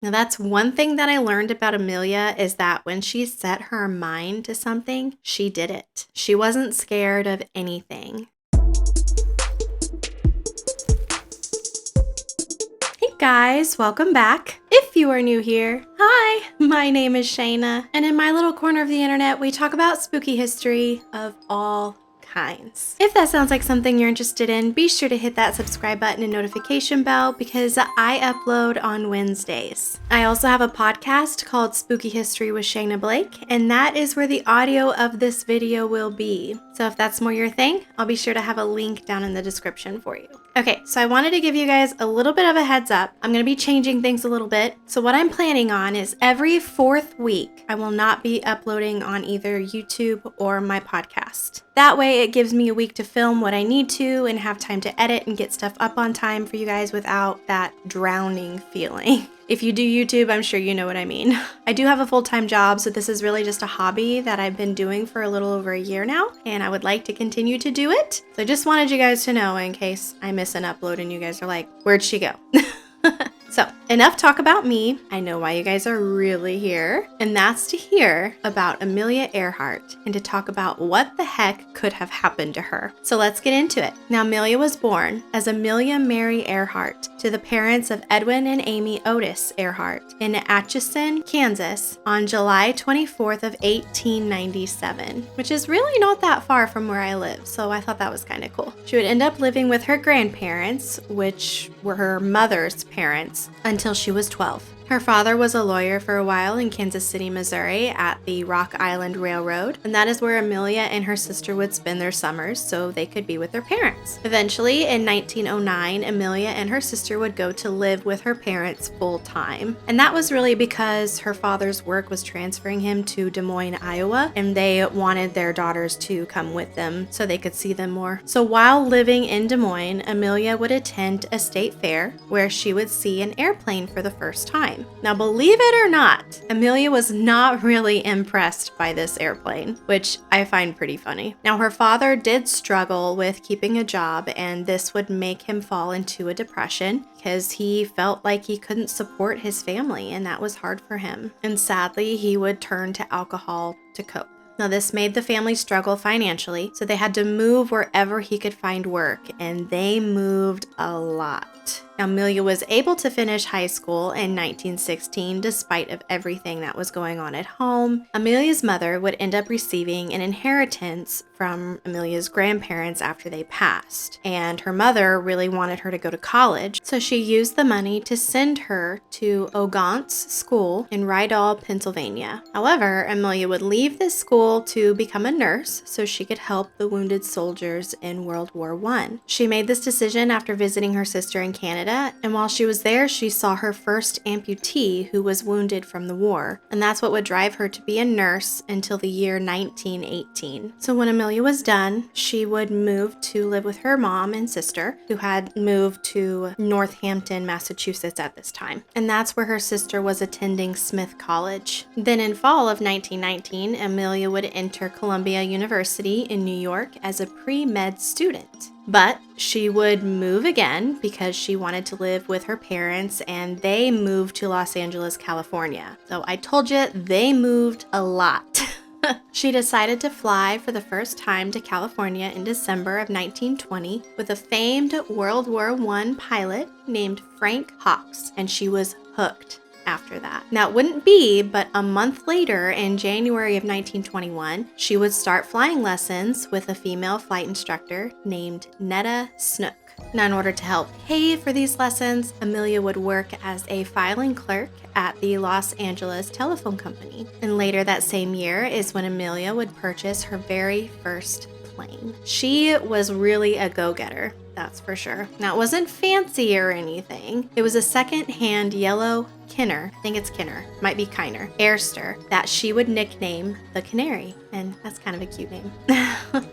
Now, that's one thing that I learned about Amelia is that when she set her mind to something, she did it. She wasn't scared of anything. Hey guys, welcome back. If you are new here, hi, my name is Shayna, and in my little corner of the internet, we talk about spooky history of all kinds. If that sounds like something you're interested in, be sure to hit that subscribe button and notification bell because I upload on Wednesdays. I also have a podcast called Spooky History with Shayna Blake, and that is where the audio of this video will be. So if that's more your thing, I'll be sure to have a link down in the description for you. Okay, so I wanted to give you guys a little bit of a heads up. I'm going to be changing things a little bit. So what I'm planning on is every fourth week, I will not be uploading on either YouTube or my podcast. That way it gives me a week to film what I need to and have time to edit and get stuff up on time for you guys without that drowning feeling. If you do YouTube, I'm sure you know what I mean. I do have a full-time job, so this is really just a hobby that I've been doing for a little over a year now, and I would like to continue to do it. So I just wanted you guys to know in case I miss an upload and you guys are like, where'd she go? So, enough talk about me. I know why you guys are really here, and that's to hear about Amelia Earhart and to talk about what the heck could have happened to her. So let's get into it. Now, Amelia was born as Amelia Mary Earhart to the parents of Edwin and Amy Otis Earhart in Atchison, Kansas on July 24th of 1897, which is really not that far from where I live, so I thought that was kind of cool. She would end up living with her grandparents, which were her mother's parents, until she was 12. Her father was a lawyer for a while in Kansas City, Missouri at the Rock Island Railroad, and that is where Amelia and her sister would spend their summers so they could be with their parents. Eventually, in 1909, Amelia and her sister would go to live with her parents full time. And that was really because her father's work was transferring him to Des Moines, Iowa, and they wanted their daughters to come with them so they could see them more. So while living in Des Moines, Amelia would attend a state fair where she would see an airplane for the first time. Now, believe it or not, Amelia was not really impressed by this airplane, which I find pretty funny. Now, her father did struggle with keeping a job, and this would make him fall into a depression because he felt like he couldn't support his family, and that was hard for him. And sadly, he would turn to alcohol to cope. Now, this made the family struggle financially, so they had to move wherever he could find work, and they moved a lot. Amelia was able to finish high school in 1916 despite of everything that was going on at home. Amelia's mother would end up receiving an inheritance from Amelia's grandparents after they passed, and her mother really wanted her to go to college, so she used the money to send her to Ogant's School in Rydal, Pennsylvania. However, Amelia would leave this school to become a nurse so she could help the wounded soldiers in World War I. She made this decision after visiting her sister in Canada, and while she was there, she saw her first amputee who was wounded from the war, and that's what would drive her to be a nurse until the year 1918. So when Amelia was done, she would move to live with her mom and sister, who had moved to Northampton, Massachusetts at this time, and that's where her sister was attending Smith College. Then in fall of 1919, Amelia would enter Columbia University in New York as a pre-med student. But she would move again because she wanted to live with her parents, and they moved to Los Angeles, California. So I told you, they moved a lot. She decided to fly for the first time to California in December of 1920 with a famed World War I pilot named Frank Hawks, and she was hooked after that. Now, it wouldn't be, but a month later, in January of 1921, she would start flying lessons with a female flight instructor named Netta Snook. Now, in order to help pay for these lessons, Amelia would work as a filing clerk at the Los Angeles Telephone Company. And later that same year is when Amelia would purchase her very first plane. She was really a go-getter, that's for sure. Now, it wasn't fancy or anything. It was a second-hand yellow Kinner, I think it's Kinner, might be Kiner, Airster, that she would nickname the Canary. and that's kind of a cute name.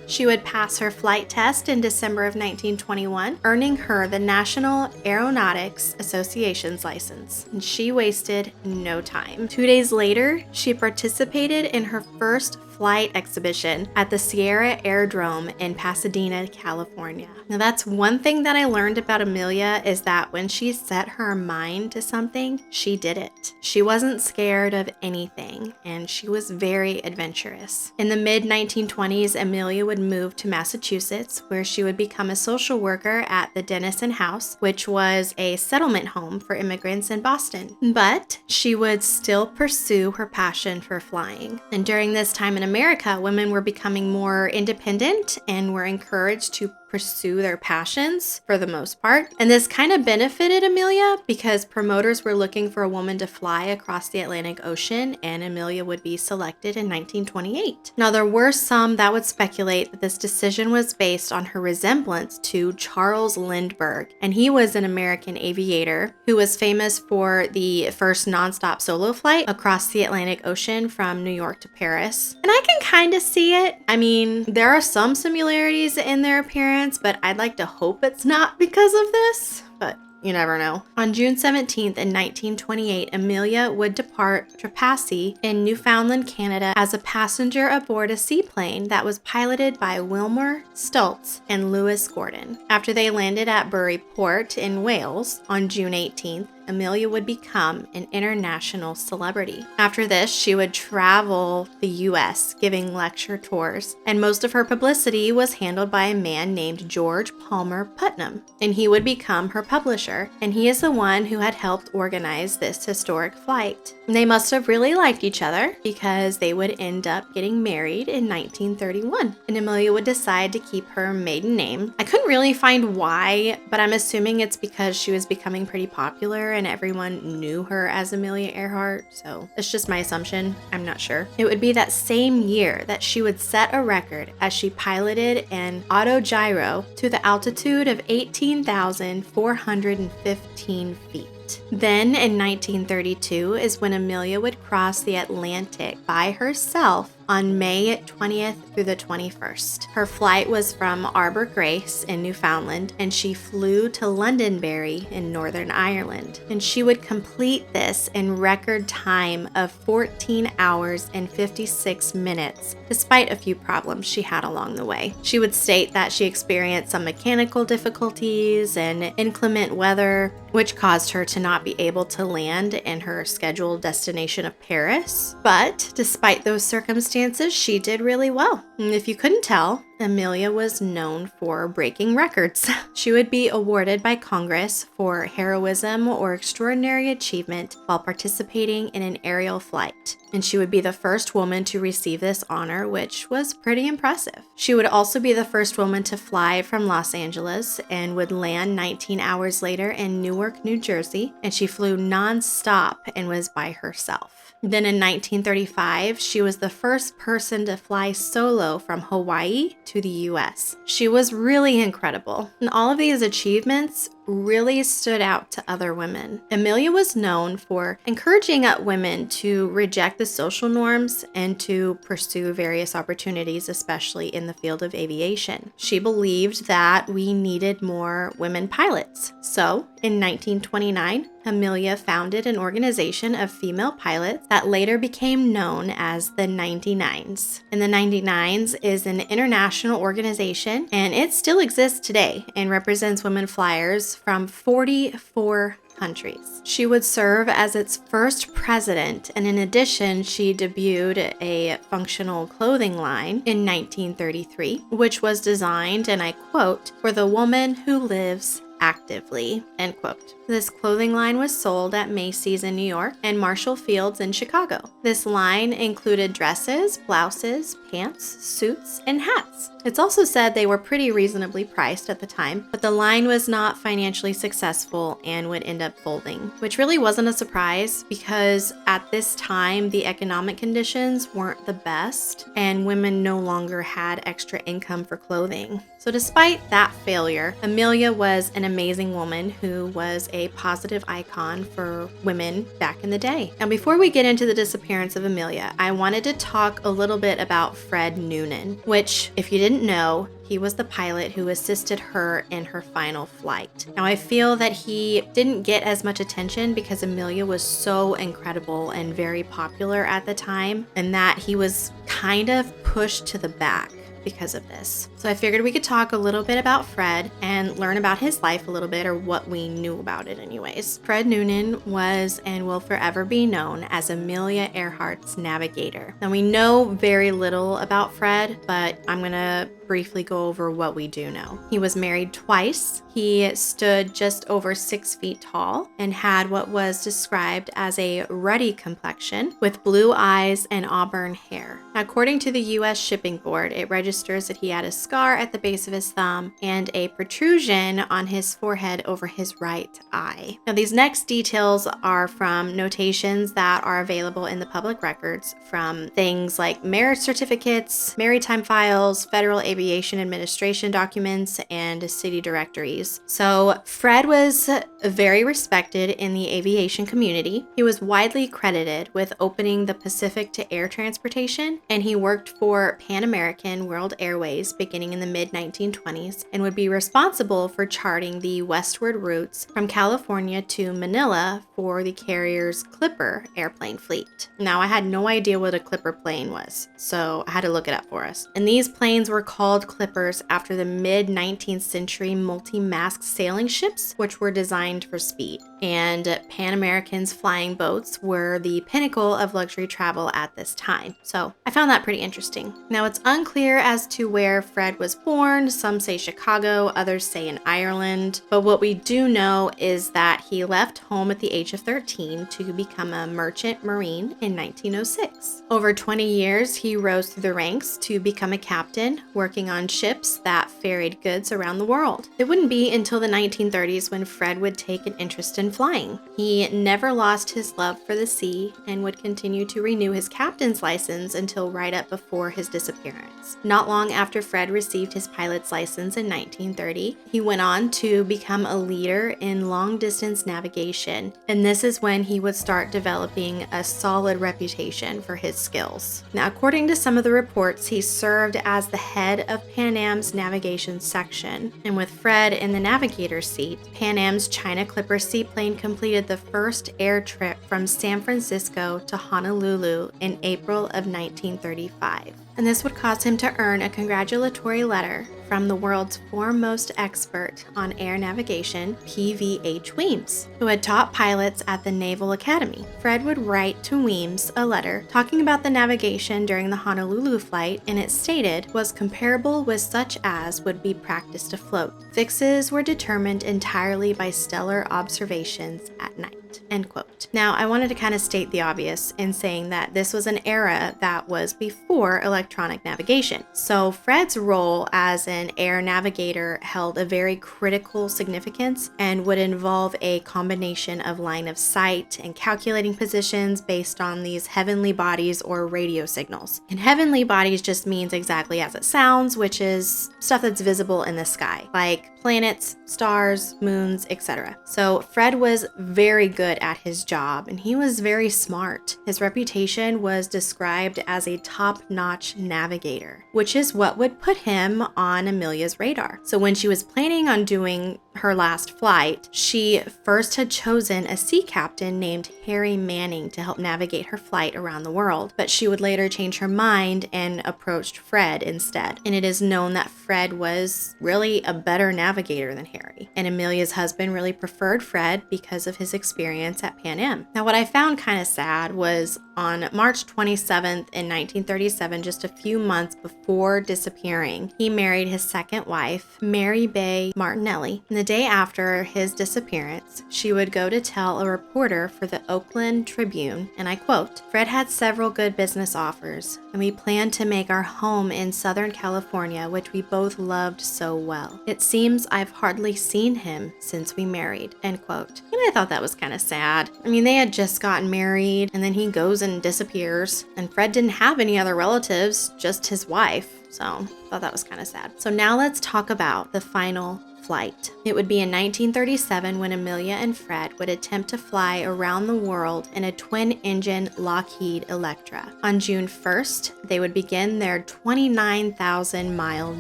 She would pass her flight test in December of 1921, earning her the National Aeronautics Association's license. And she wasted no time. 2 days later, she participated in her first flight exhibition at the Sierra Aerodrome in Pasadena, California. Now that's one thing that I learned about Amelia is that when she set her mind to something, she did it. She wasn't scared of anything, and she was very adventurous. In the mid-1920s, Amelia would move to Massachusetts, where she would become a social worker at the Dennison House, which was a settlement home for immigrants in Boston. But she would still pursue her passion for flying. And during this time in America, women were becoming more independent and were encouraged to pursue their passions for the most part. And this kind of benefited Amelia because promoters were looking for a woman to fly across the Atlantic Ocean, and Amelia would be selected in 1928. Now, there were some that would speculate that this decision was based on her resemblance to Charles Lindbergh, and he was an American aviator who was famous for the first nonstop solo flight across the Atlantic Ocean from New York to Paris. And I can kind of see it. I mean, there are some similarities in their appearance, but I'd like to hope it's not because of this, but you never know. On June 17th in 1928, Amelia would depart Trepassey in Newfoundland, Canada as a passenger aboard a seaplane that was piloted by Wilmer Stultz and Lewis Gordon. After they landed at Bury Port in Wales on June 18th, Amelia would become an international celebrity. After this, she would travel the US giving lecture tours, and most of her publicity was handled by a man named George Palmer Putnam, and he would become her publisher, and he is the one who had helped organize this historic flight. They must have really liked each other because they would end up getting married in 1931, and Amelia would decide to keep her maiden name. I couldn't really find why, but I'm assuming it's because she was becoming pretty popular and everyone knew her as Amelia Earhart, so it's just my assumption. I'm not sure. It would be that same year that she would set a record as she piloted an autogyro to the altitude of 18,415 feet. Then in 1932 is when Amelia would cross the Atlantic by herself on May 20th through the 21st. Her flight was from Arbor Grace in Newfoundland, and she flew to Londonderry in Northern Ireland. And she would complete this in record time of 14 hours and 56 minutes, despite a few problems she had along the way. She would state that she experienced some mechanical difficulties and inclement weather, which caused her to not be able to land in her scheduled destination of Paris. But despite those circumstances, she did really well. And if you couldn't tell, Amelia was known for breaking records. She would be awarded by Congress for heroism or extraordinary achievement while participating in an aerial flight. And she would be the first woman to receive this honor, which was pretty impressive. She would also be the first woman to fly from Los Angeles and would land 19 hours later in Newark, New Jersey, and she flew non-stop and was by herself. Then in 1935, she was the first person to fly solo from Hawaii to the US. She was really incredible, and all of these achievements really stood out to other women. Amelia was known for encouraging women to reject the social norms and to pursue various opportunities, especially in the field of aviation. She believed that we needed more women pilots. So, in 1929, Amelia founded an organization of female pilots that later became known as the 99s. And the 99s is an international organization, and it still exists today and represents women flyers from 44 countries. She would serve as its first president, and in addition, she debuted a functional clothing line in 1933, which was designed, and I quote, "for the woman who lives actively," end quote. This clothing line was sold at Macy's in New York and Marshall Field's in Chicago. This line included dresses, blouses, pants, suits, and hats. It's also said they were pretty reasonably priced at the time, but the line was not financially successful and would end up folding, which really wasn't a surprise because at this time the economic conditions weren't the best and women no longer had extra income for clothing. So despite that failure, Amelia was an amazing woman who was a positive icon for women back in the day. Now, before we get into the disappearance of Amelia, I wanted to talk a little bit about Fred Noonan, which, if you didn't know, he was the pilot who assisted her in her final flight. Now, I feel that he didn't get as much attention because Amelia was so incredible and very popular at the time, and that he was kind of pushed to the back because of this. So I figured we could talk a little bit about Fred and learn about his life a little bit, or what we knew about it anyways. Fred Noonan was and will forever be known as Amelia Earhart's navigator. Now, we know very little about Fred, but I'm gonna briefly go over what we do know. He was married twice. He stood just over 6 feet tall and had what was described as a ruddy complexion with blue eyes and auburn hair. According to the U.S. Shipping Board, it registers that he had a scar at the base of his thumb and a protrusion on his forehead over his right eye. Now, these next details are from notations that are available in the public records from things like marriage certificates, maritime files, Federal Aviation Administration documents, and city directories. So Fred was very respected in the aviation community. He was widely credited with opening the Pacific to air transportation, and he worked for Pan American World Airways beginning in the mid-1920s and would be responsible for charting the westward routes from California to Manila for the carrier's Clipper airplane fleet. Now, I had no idea what a Clipper plane was, so I had to look it up for us. And these planes were called Clippers after the mid-19th century multi-mast sailing ships, which were designed for speed. And Pan American's flying boats were the pinnacle of luxury travel at this time. So I found that pretty interesting. Now, it's unclear as to where Fred was born. Some say Chicago, others say in Ireland. But what we do know is that he left home at the age of 13 to become a merchant marine in 1906. Over 20 years, he rose through the ranks to become a captain, working on ships that ferried goods around the world. It wouldn't be until the 1930s when Fred would take an interest in flying. He never lost his love for the sea and would continue to renew his captain's license until right up before his disappearance. Not long after Fred received his pilot's license in 1930, he went on to become a leader in long-distance navigation, and this is when he would start developing a solid reputation for his skills. Now, according to some of the reports, he served as the head of Pan Am's navigation section, and with Fred in the navigator's seat, Pan Am's China Clipper seaplane completed the first air trip from San Francisco to Honolulu in April of 1935. And this would cause him to earn a congratulatory letter from the world's foremost expert on air navigation, P.V.H. Weems, who had taught pilots at the Naval Academy. Fred would write to Weems a letter talking about the navigation during the Honolulu flight, and it stated was comparable with such as would be practiced afloat. Fixes were determined entirely by stellar observations at night. End quote. Now, I wanted to kind of state the obvious in saying that this was an era that was before electronic navigation. So Fred's role as an air navigator held a very critical significance and would involve a combination of line of sight and calculating positions based on these heavenly bodies or radio signals. And heavenly bodies just means exactly as it sounds, which is stuff that's visible in the sky, like planets, stars, moons, etc. So Fred was very good at his job, and he was very smart. His reputation was described as a top-notch navigator, which is what would put him on Amelia's radar. So when she was planning on doing her last flight, she first had chosen a sea captain named Harry Manning to help navigate her flight around the world, but she would later change her mind and approached Fred instead. And it is known that Fred was really a better navigator than Harry, and Amelia's husband really preferred Fred because of his experience at Pan Am. Now, what I found kind of sad was on March 27th in 1937, just a few months before disappearing, he married his second wife, Mary Bay Martinelli. And the day after his disappearance, she would go to tell a reporter for the Oakland Tribune, and I quote, "Fred had several good business offers, and we planned to make our home in Southern California, which we both loved so well. It seems I've hardly seen him since we married," end quote. And I thought that was kind of sad. I mean, they had just gotten married, and then he goes and disappears, and Fred didn't have any other relatives, just his wife. So thought that was kind of sad. So now let's talk about the final flight. It would be in 1937 when Amelia and Fred would attempt to fly around the world in a twin-engine Lockheed Electra. On June 1st, they would begin their 29,000-mile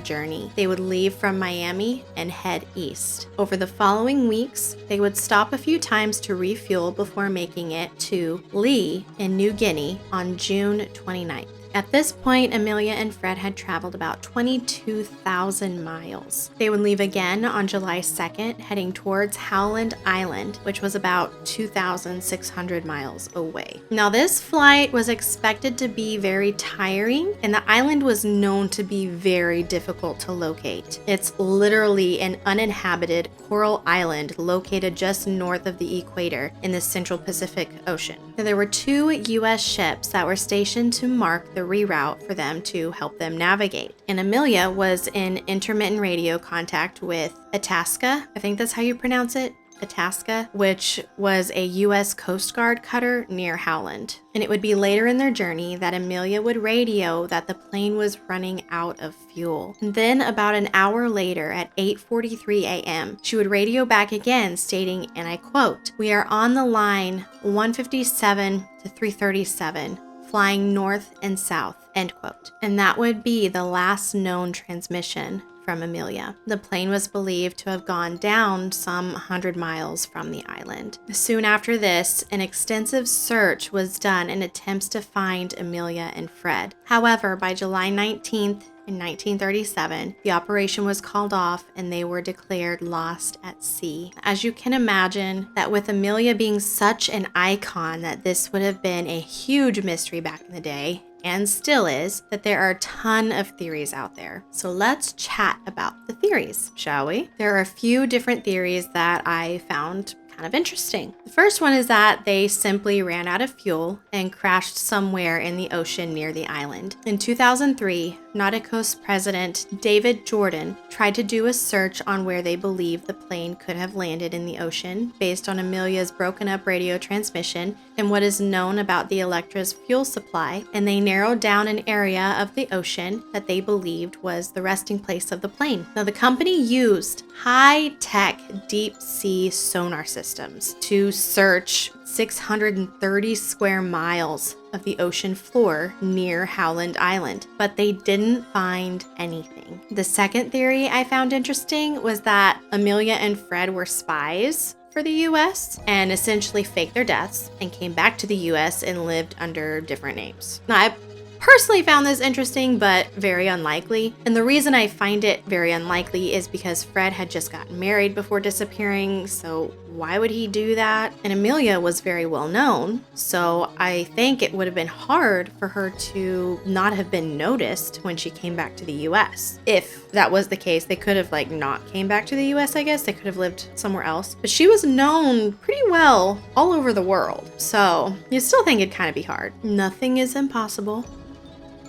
journey. They would leave from Miami and head east. Over the following weeks, they would stop a few times to refuel before making it to Lee in New Guinea on June 29th. At this point, Amelia and Fred had traveled about 22,000 miles. They would leave again on July 2nd, heading towards Howland Island, which was about 2,600 miles away. Now, this flight was expected to be very tiring, and the island was known to be very difficult to locate. It's literally an uninhabited coral island located just north of the equator in the Central Pacific Ocean. Now, there were 2 U.S. ships that were stationed to mark the reroute for them to help them navigate. And Amelia was in intermittent radio contact with Itasca, I think that's how you pronounce it, Itasca, which was a U.S. Coast Guard cutter near Howland. And it would be later in their journey that Amelia would radio that the plane was running out of fuel. And then about an hour later at 8:43 a.m., she would radio back again stating, and I quote, "We are on the line 157 to 337. Flying north and south," end quote. And that would be the last known transmission from Amelia. The plane was believed to have gone down some 100 miles from the island. Soon after this, an extensive search was done in attempts to find Amelia and Fred. However, by July 19th, in 1937, the operation was called off and they were declared lost at sea. As you can imagine, that with Amelia being such an icon, that this would have been a huge mystery back in the day, and still is, that there are a ton of theories out there. So let's chat about the theories, shall we? There are a few different theories that I found kind of interesting. The first one is that they simply ran out of fuel and crashed somewhere in the ocean near the island. In 2003, Nauticos president David Jordan tried to do a search on where they believed the plane could have landed in the ocean based on Amelia's broken up radio transmission and what is known about the Electra's fuel supply, and they narrowed down an area of the ocean that they believed was the resting place of the plane. Now, the company used high-tech deep-sea sonar systems to search 630 square miles of the ocean floor near Howland Island, but they didn't find anything. The second theory I found interesting was that Amelia and Fred were spies for the US and essentially faked their deaths and came back to the US and lived under different names. Now, I personally found this interesting, but very unlikely. And the reason I find it very unlikely is because Fred had just gotten married before disappearing, so why would he do that? And Amelia was very well known, so I think it would have been hard for her to not have been noticed when she came back to the US. If that was the case, they could have not came back to the US, I guess. They could have lived somewhere else. But she was known pretty well all over the world, so you still think it'd kind of be hard. Nothing is impossible.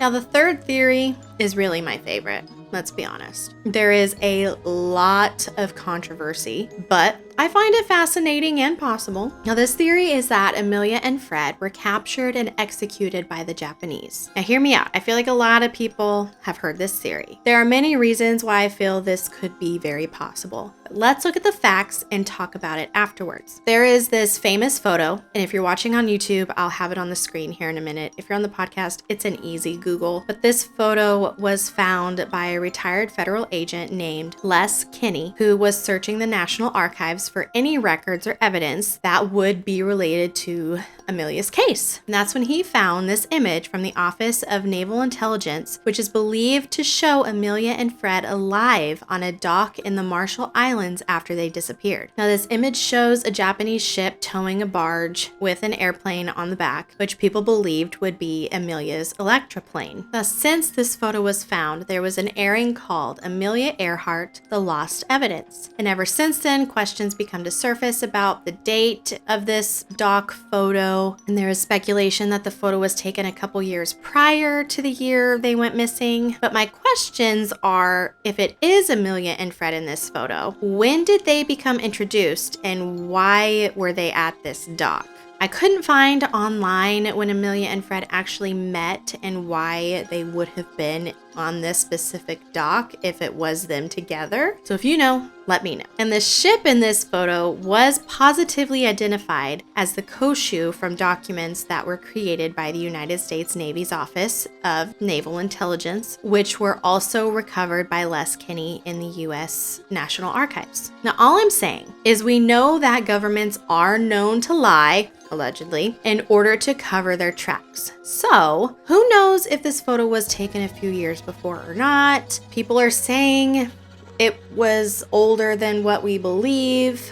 Now, the third theory is really my favorite, let's be honest. There is a lot of controversy, but I find it fascinating and possible. Now, this theory is that Amelia and Fred were captured and executed by the Japanese. Now, hear me out. I feel like a lot of people have heard this theory. There are many reasons why I feel this could be very possible. But let's look at the facts and talk about it afterwards. There is this famous photo, and if you're watching on YouTube, I'll have it on the screen here in a minute. If you're on the podcast, it's an easy Google. But this photo was found by a retired federal agent named Les Kinney, who was searching the National Archives for any records or evidence that would be related to Amelia's case. And that's when he found this image from the Office of Naval Intelligence, which is believed to show Amelia and Fred alive on a dock in the Marshall Islands after they disappeared. Now, this image shows a Japanese ship towing a barge with an airplane on the back, which people believed would be Amelia's Electra plane. Now, since this photo was found, there was an airing called Amelia Earhart, The Lost Evidence. And ever since then, questions become to surface about the date of this dock photo, and there is speculation that the photo was taken a couple years prior to the year they went missing. But my questions are, if it is Amelia and Fred in this photo, when did they become introduced and why were they at this dock? I couldn't find online when Amelia and Fred actually met and why they would have been on this specific dock if it was them together. So if you know, let me know. And the ship in this photo was positively identified as the Koshu from documents that were created by the United States Navy's Office of Naval Intelligence, which were also recovered by Les Kinney in the U.S. National Archives. Now, all I'm saying is we know that governments are known to lie, allegedly, in order to cover their tracks. So, who knows if this photo was taken a few years before or not? People are saying it was older than what we believe.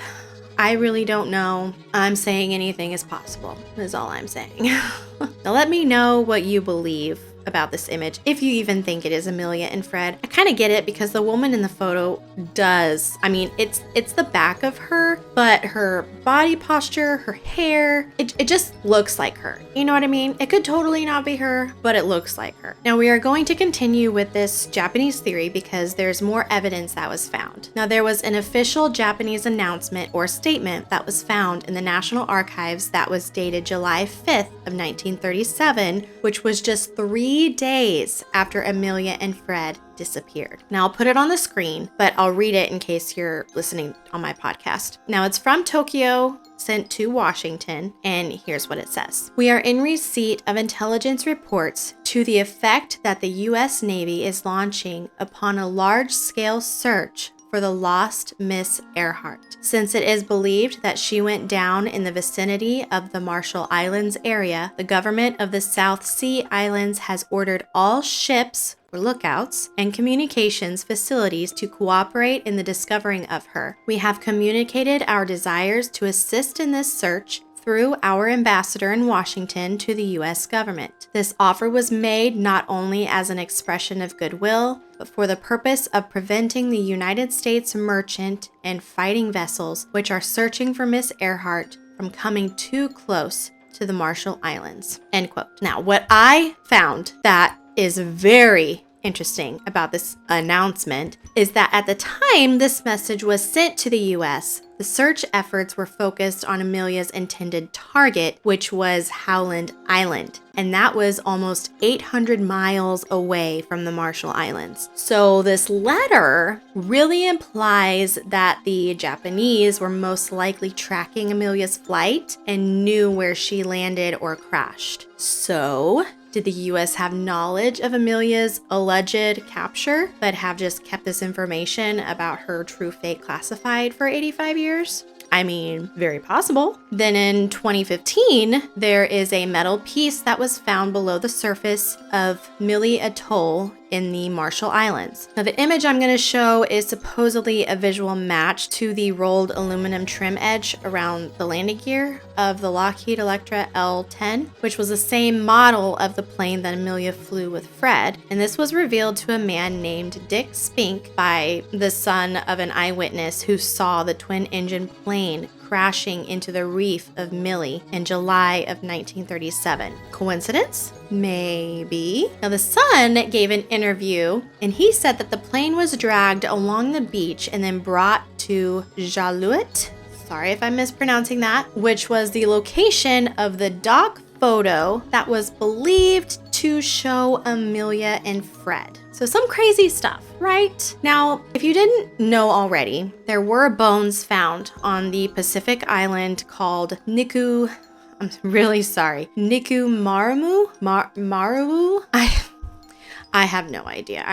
I really don't know. I'm saying anything is possible, is all I'm saying. Now let me know what you believe about this image, if you even think it is Amelia and Fred. I kind of get it because the woman in the photo does. I mean, it's the back of her, but her body posture, her hair, it just looks like her. You know what I mean? It could totally not be her, but it looks like her. Now we are going to continue with this Japanese theory because there's more evidence that was found. Now there was an official Japanese announcement or statement that was found in the National Archives that was dated July 5th of 1937, which was just 3 days after Amelia and Fred disappeared. Now I'll put it on the screen, but I'll read it in case you're listening on my podcast. Now it's from Tokyo, sent to Washington, and here's what it says. We are in receipt of intelligence reports to the effect that the U.S. Navy is launching upon a large-scale search for the lost Miss Earhart, since it is believed that she went down in the vicinity of the Marshall Islands area. The government of the South Sea Islands has ordered all ships or lookouts and communications facilities to cooperate in the discovering of her. We have communicated our desires to assist in this search through our ambassador in Washington to the U.S. government. This offer was made not only as an expression of goodwill, but for the purpose of preventing the United States merchant and fighting vessels which are searching for Miss Earhart from coming too close to the Marshall Islands. End quote. Now, what I found that is very interesting about this announcement is that at the time this message was sent to the U.S., the search efforts were focused on Amelia's intended target, which was Howland Island, and that was almost 800 miles away from the Marshall Islands. So this letter really implies that the Japanese were most likely tracking Amelia's flight and knew where she landed or crashed. So, did the U.S. have knowledge of Amelia's alleged capture, but have just kept this information about her true fate classified for 85 years? I mean, very possible. Then in 2015, there is a metal piece that was found below the surface of Mili Atoll in the Marshall Islands. Now, the image I'm going to show is supposedly a visual match to the rolled aluminum trim edge around the landing gear of the Lockheed Electra L-10, which was the same model of the plane that Amelia flew with Fred. And this was revealed to a man named Dick Spink by the son of an eyewitness who saw the twin-engine plane crashing into the reef of Mili in July of 1937. Coincidence? Maybe. Now, the son gave an interview, and he said that the plane was dragged along the beach and then brought to Jaluit. Sorry if I'm mispronouncing that, which was the location of the dock photo that was believed to show Amelia and Fred. So some crazy stuff, right? Now, if you didn't know already, there were bones found on the Pacific island called Niku. I'm really sorry. Niku Maramu? Marawu? I have no idea.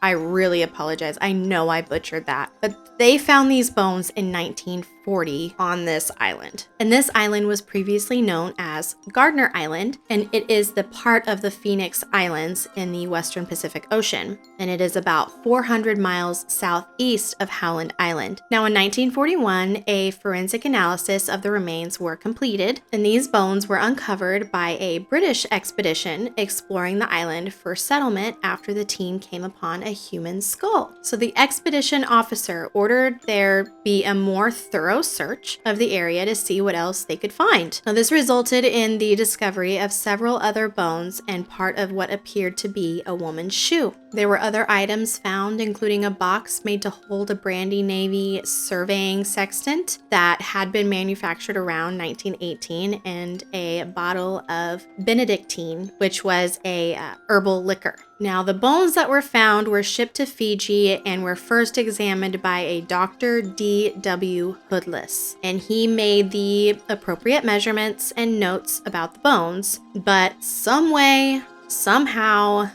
I really apologize. I know I butchered that. But they found these bones in 1940 on this island. And this island was previously known as Gardner Island, and it is the part of the Phoenix Islands in the Western Pacific Ocean. And it is about 400 miles southeast of Howland Island. Now, in 1941, a forensic analysis of the remains were completed, and these bones were uncovered by a British expedition exploring the island for settlement after the team came upon a human skull. So the expedition officer ordered there be a more thorough search of the area to see what else they could find. Now, this resulted in the discovery of several other bones and part of what appeared to be a woman's shoe. There were other items found, including a box made to hold a Brandy Navy surveying sextant that had been manufactured around 1918, and a bottle of Benedictine, which was a herbal liquor. Now, the bones that were found were shipped to Fiji and were first examined by a Dr. D.W. Hoodless, and he made the appropriate measurements and notes about the bones, but somehow,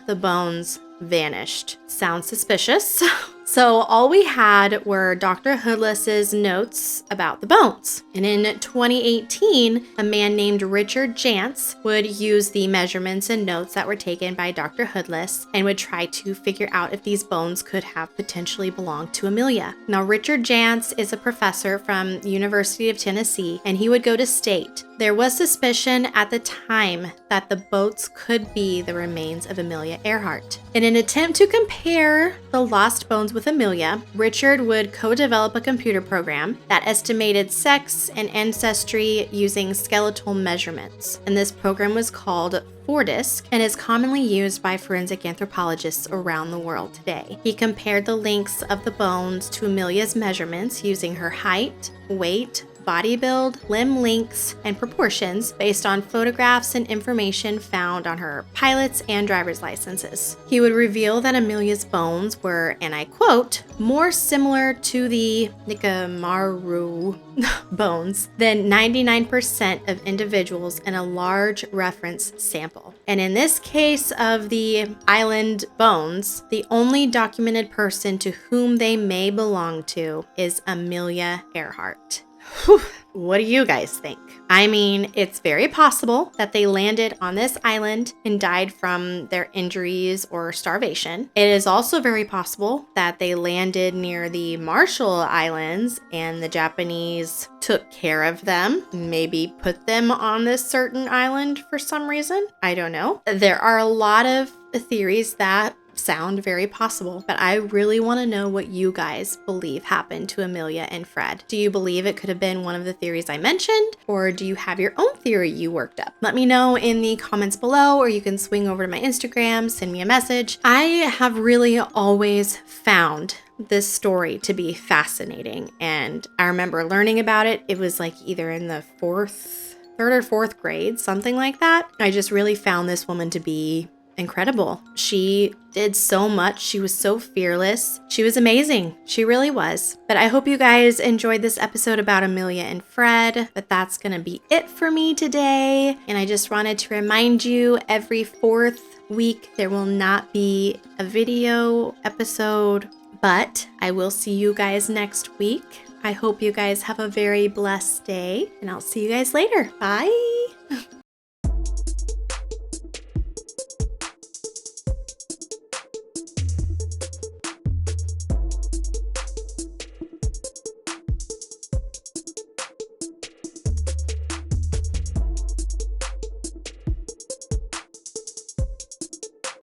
the bones vanished. Sounds suspicious. So all we had were Dr. Hoodless's notes about the bones. And in 2018, a man named Richard Jantz would use the measurements and notes that were taken by Dr. Hoodless and would try to figure out if these bones could have potentially belonged to Amelia. Now, Richard Jantz is a professor from the University of Tennessee, and he would go to state there was suspicion at the time that the boats could be the remains of Amelia Earhart. In an attempt to compare the lost bones with Amelia, Richard would co-develop a computer program that estimated sex and ancestry using skeletal measurements. And this program was called FORDISC and is commonly used by forensic anthropologists around the world today. He compared the lengths of the bones to Amelia's measurements using her height, weight, body build, limb lengths, and proportions based on photographs and information found on her pilot's and driver's licenses. He would reveal that Amelia's bones were, and I quote, more similar to the Nikamaru bones than 99% of individuals in a large reference sample. And in this case of the island bones, the only documented person to whom they may belong to is Amelia Earhart. Whew. What do you guys think? I mean, it's very possible that they landed on this island and died from their injuries or starvation. It is also very possible that they landed near the Marshall Islands and the Japanese took care of them, maybe put them on this certain island for some reason. I don't know. There are a lot of theories that sound very possible, but I really want to know what you guys believe happened to Amelia and Fred. Do you believe it could have been one of the theories I mentioned, or do you have your own theory you worked up? Let me know in the comments below, or you can swing over to my Instagram, send me a message. I have really always found this story to be fascinating, and I remember learning about it. It was like either in the third or fourth grade, something like that. I just really found this woman to be incredible. She did so much. She was so fearless. She was amazing. She really was. But I hope you guys enjoyed this episode about Amelia and Fred. But that's gonna be it for me today. And I just wanted to remind you, every fourth week there will not be a video episode, but I will see you guys next week. I hope you guys have a very blessed day, and I'll see you guys later. Bye.